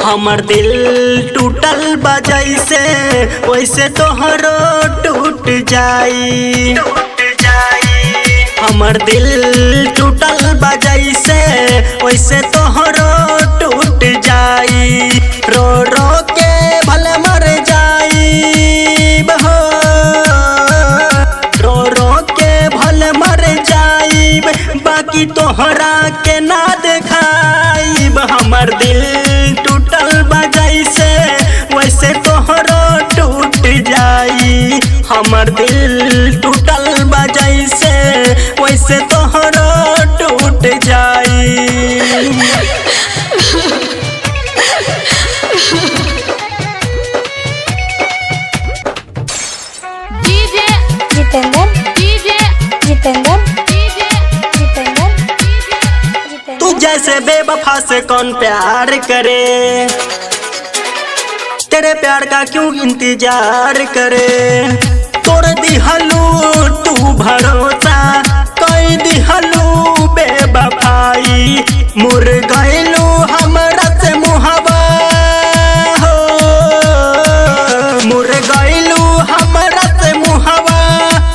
हमर दिल टूटल बा जैसे वैसे तोहरो टूट जाई। हमर दिल टूटल बा जैसे वैसे तोहरो टूट जाई। रो रो के भले मर जाई हो, रो रो के भले मर जाई, बाकी तोहरा के ना देखाइब। हमर दिल टूटल बा जैसे वैसे तोहरो टूट जाई। हमर दिल टूटल बा जैसे वैसे तोहरो टूट जाई। तू जैसे बेवफा से कौन प्यार करे, तेरे प्यार का क्यों इंतजार करे। तोड़ दिहलू तू भरोसा, कई दिहलू बेवफाई, मुर गइलू हमरा से मुहब्बा हो, मुर गइलू हमरा से मुहब्बा,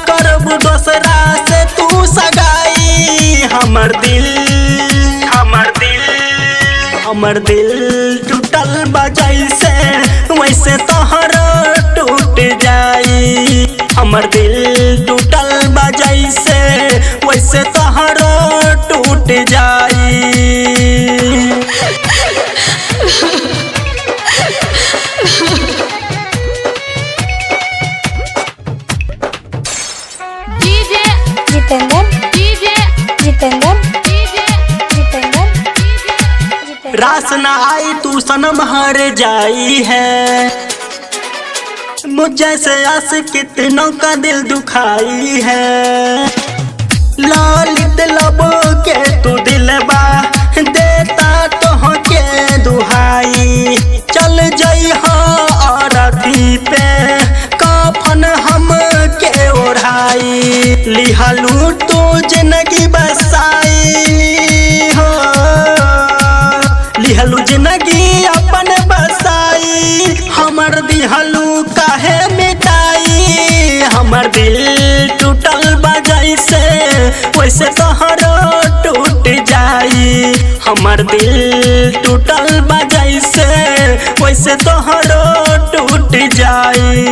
करब दोसरा से तू सगाई। हमर दिल टूटल बा जैसे वैसे तोहरो टूट जाई। हमर दिल टूटल बा जैसे वैसे तोहरो टूट जाई। रास न आई तू सनम हर जाई है, मुझ जैसे आस कितनों का दिल दुखाई है। ललित लबो के तू दिलबा देता तो के दुहाई, चल जई हो औरती पे कफन हम के ओढ़ाई। लिहलू तू जिंदगी बसाई हो, लिहलू जिंदगी अपन बसाई, हमर दिहलू काहे मिटाई। हमर दिल टूटल बा जैसे वैसे तोहरो टूट जाई। हमर दिल टूटल बा जैसे वैसे तोहरो टूट जाई।